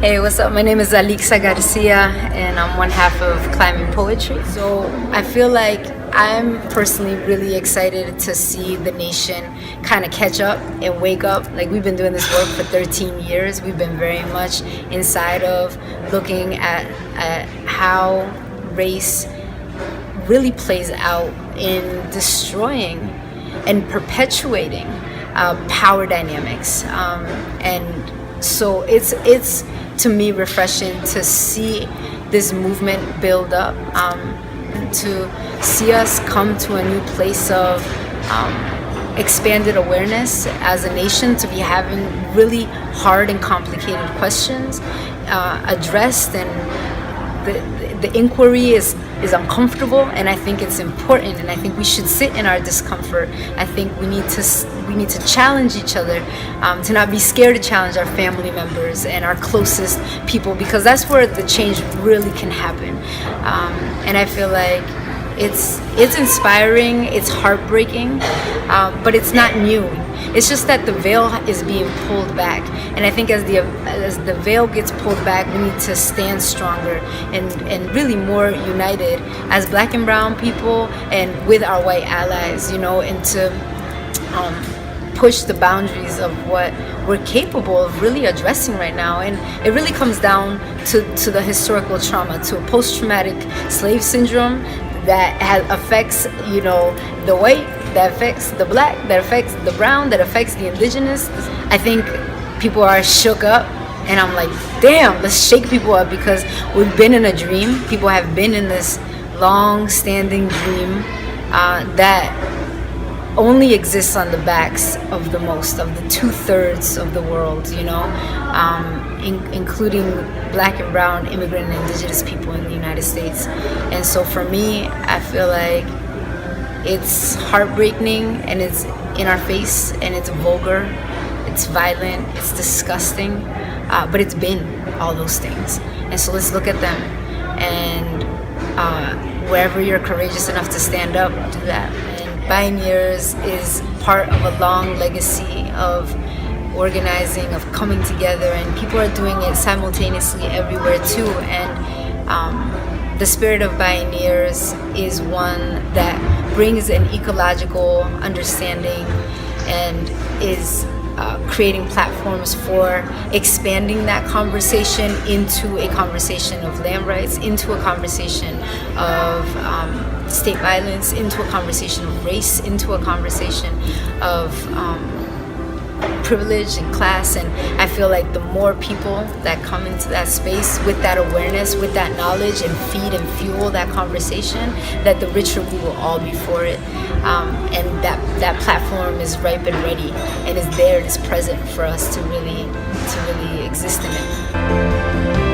Hey, what's up? My name is Alixa Garcia, and I'm one half of Climate Poetry. So I feel like I'm personally really excited to see the nation kind of catch up and wake up. Like, we've been doing this work for 13 years. We've been very much inside of looking at how race really plays out in destroying and perpetuating power dynamics. And so it's to me refreshing to see this movement build up, to see us come to a new place of expanded awareness as a nation, to be having really hard and complicated questions addressed, and the inquiry is uncomfortable, and I think it's important, and I think we should sit in our discomfort. I think we need to challenge each other, to not be scared to challenge our family members and our closest people, because that's where the change really can happen. And I feel like it's inspiring, it's heartbreaking, but it's not new. It's just that the veil is being pulled back, and I think as the veil gets pulled back, we need to stand stronger and really more united as Black and brown people, and with our white allies, and to push the boundaries of what we're capable of really addressing right now. And it really comes down to the historical trauma, to a post-traumatic slave syndrome that affects the white, that affects the Black, that affects the brown, that affects the indigenous. I think people are shook up, and I'm like, damn, let's shake people up, because we've been in a dream. People have been in this long-standing dream that only exists on the backs of the most of the 2/3 of the world, including Black and brown, immigrant and indigenous people in the United States. And so for me, I feel like it's heartbreaking, and it's in our face, and it's vulgar, it's violent, it's disgusting, but it's been all those things. And so let's look at them, and wherever you're courageous enough to stand up, do that. And Bioneers is part of a long legacy of organizing, of coming together, and people are doing it simultaneously everywhere too. And the spirit of Bioneers is one that brings an ecological understanding and is creating platforms for expanding that conversation into a conversation of land rights, into a conversation of state violence, into a conversation of race, into a conversation of privilege and class. And I feel like the more people that come into that space with that awareness, with that knowledge, and feed and fuel that conversation, that the richer we will all be for it. And that platform is ripe and ready, and is there, and is present for us to really exist in it.